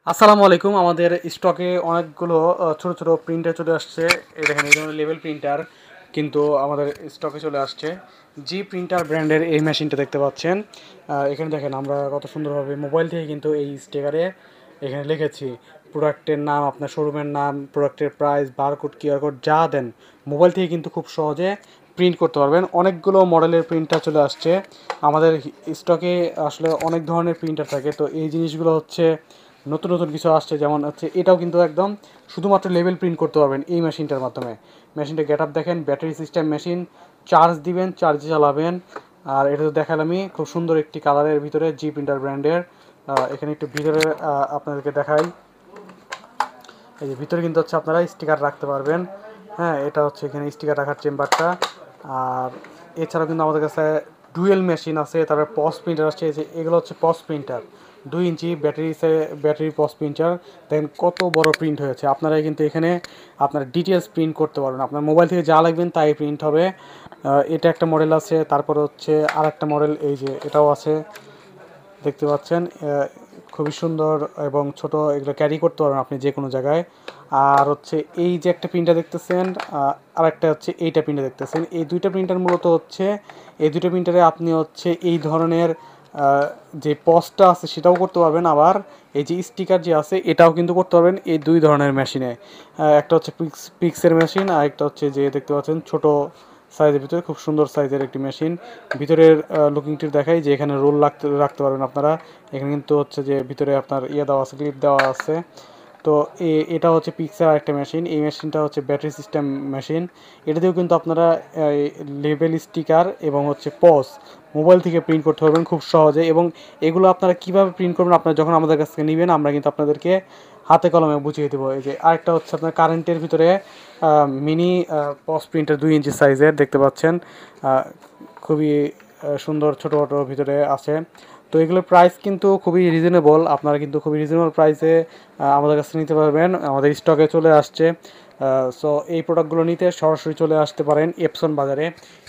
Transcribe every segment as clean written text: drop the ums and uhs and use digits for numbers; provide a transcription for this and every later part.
আসসালামু আলাইকুম। আমাদের স্টকে অনেকগুলো ছোট, ছোট প্রিন্টার চলে আসছে। এই দেখেন এই ধরনের লেভেল প্রিন্টার কিন্তু আমাদের স্টকে চলে আসছে। জি প্রিন্টার ব্র্যান্ডের এই মেশিনটা দেখতে পাচ্ছেন। এখানে দেখেন আমরা কত সুন্দরভাবে মোবাইল থেকে কিন্তু এই স্টিকারে এখানে লিখেছি প্রোডাক্টের নাম, আপনার শোরুমের নাম, প্রোডাক্টের প্রাইস, বারকোড, কিউআর কোড যা দেন মোবাইল থেকে কিন্তু খুব সহজে প্রিন্ট করতে পারবেন। অনেকগুলো মডেলের প্রিন্টার চলে আসছে। আমাদের স্টকে আসলে অনেক ধরনের প্রিন্টার থাকে। তো এই জিনিসগুলো হচ্ছে নতুন নতুন কিছু আসছে, যেমন হচ্ছে এটাও কিন্তু একদম শুধুমাত্র লেভেল প্রিন্ট করতে পারবেন এই মেশিনটার মাধ্যমে। মেশিনটা গেট আপ দেখেন, ব্যাটারি সিস্টেম মেশিন, চার্জ দিবেন, চার্জে চালাবেন। আর এটা তো দেখালামই, খুব সুন্দর একটি কালারের ভিতরে জি প্রিন্টার ব্র্যান্ডের। এখানে একটু ভিতরে আপনাদেরকে দেখাই। এই যে ভিতরে কিন্তু হচ্ছে আপনারা স্টিকার রাখতে পারবেন। হ্যাঁ, এটা হচ্ছে এখানে স্টিকার রাখার চেম্বারটা। আর এছাড়াও কিন্তু আমাদের কাছে ডুয়েল মেশিন আছে, তারপরে পস প্রিন্টার আসছে। যে এগুলো হচ্ছে পস প্রিন্টার, 2 ইঞ্চি ব্যাটারি পস প্রিন্টার। দেখেন কত বড় প্রিন্ট হয়েছে। আপনারা কিন্তু এখানে আপনার ডিটেলস প্রিন্ট করতে পারবেন, আপনার মোবাইল থেকে যা লাগবেন তাই প্রিন্ট হবে। এটা একটা মডেল আছে, তারপরে হচ্ছে আর একটা মডেল এই যে এটাও আছে, দেখতে পাচ্ছেন। খুবই সুন্দর এবং ছোট, এগুলো ক্যারি করতে পারবেন আপনি যে কোনো জায়গায়। আর হচ্ছে এই যে একটা প্রিন্টার দেখতেছেন, আর একটা হচ্ছে এইটা প্রিন্টার দেখতেছেন, এই দুইটা প্রিন্টার মূলত হচ্ছে এই দুটো প্রিন্টারে আপনি হচ্ছে এই ধরনের যে পসটা আছে সেটাও করতে পারবেন, আবার এই যে স্টিকার যে আছে এটাও কিন্তু করতে পারবেন এই দুই ধরনের মেশিনে। একটা হচ্ছে পিক্সের মেশিন, আর একটা হচ্ছে যে দেখতে পাচ্ছেন ছোট সাইজের ভিতরে খুব সুন্দর সাইজের একটি মেশিন। ভিতরের লুকিংটি দেখাই যে এখানে রোল রাখতে পারবেন আপনারা। এখানে কিন্তু হচ্ছে যে ভিতরে আপনার দেওয়া আছে, ক্লিপ দেওয়া আছে। তো এটা হচ্ছে পিক্সেল একটা মেশিন। এই মেশিনটা হচ্ছে ব্যাটারি সিস্টেম মেশিন। এটাতেও কিন্তু আপনারা লেবেল, স্টিকার এবং হচ্ছে পজ মোবাইল থেকে প্রিন্ট করতে পারবেন খুব সহজে। এবং এগুলো আপনারা কীভাবে প্রিন্ট করবেন, আপনারা যখন আমাদের কাছ থেকে নেবেন আমরা কিন্তু আপনাদেরকে হাতে কলমে বুঝিয়ে দেবো। এই যে আরেকটা হচ্ছে আপনার কারেন্টের ভিতরে মিনি পজ প্রিন্টার, 2 ইঞ্চি সাইজের দেখতে পাচ্ছেন। খুবই সুন্দর, ছোটো ছোটো ভিতরে আছে। তো এগুলোর প্রাইস কিন্তু খুবই রিজনেবল, আপনারা কিন্তু খুবই রিজনেবল প্রাইসে আমাদের কাছে নিতে পারবেন। আমাদের স্টকে চলে আসছে। সো এই প্রোডাক্টগুলো নিতে সরাসরি চলে আসতে পারেন এপসন বাজারে।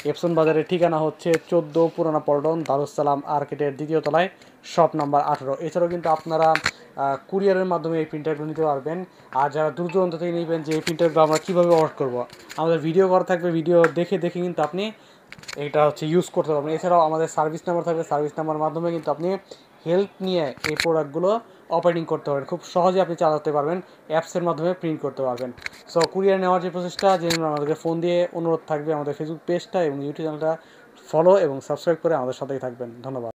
এপসন বাজারের ঠিকানা হচ্ছে 14 পুরানা পল্টন, দারুসালাম আর্কেটের দ্বিতীয় তলায়, শপ নাম্বার 18। এছাড়াও কিন্তু আপনারা কুরিয়ারের মাধ্যমে এই প্রিন্টারগুলো নিতে পারবেন। আর যারা দূর দূরান্ত থেকে নেবেন যে এই প্রিন্টারগুলো আমরা কীভাবে অর্ডার করবো, আমাদের ভিডিও করা থাকবে, ভিডিও দেখে দেখে কিন্তু আপনি এটা হচ্ছে ইউজ করতে পারবেন। এছাড়াও আমাদের সার্ভিস নাম্বার থাকবে, সার্ভিস নাম্বার মাধ্যমে কিন্তু আপনি হেল্প নিয়ে এই প্রোডাক্টগুলো অপারেটিং করতে পারবেন, খুব সহজে আপনি চালাতে পারবেন, অ্যাপসের মাধ্যমে প্রিন্ট করতে পারবেন। সো কুরিয়ার নেওয়ার যে প্রসেসটা, যে আমাদেরকে ফোন দিয়ে অনুরোধ থাকবে আমাদের ফেসবুক পেজটা এবং ইউটিউব চ্যানেলটা ফলো এবং সাবস্ক্রাইব করে আমাদের সাথেই থাকবেন। ধন্যবাদ।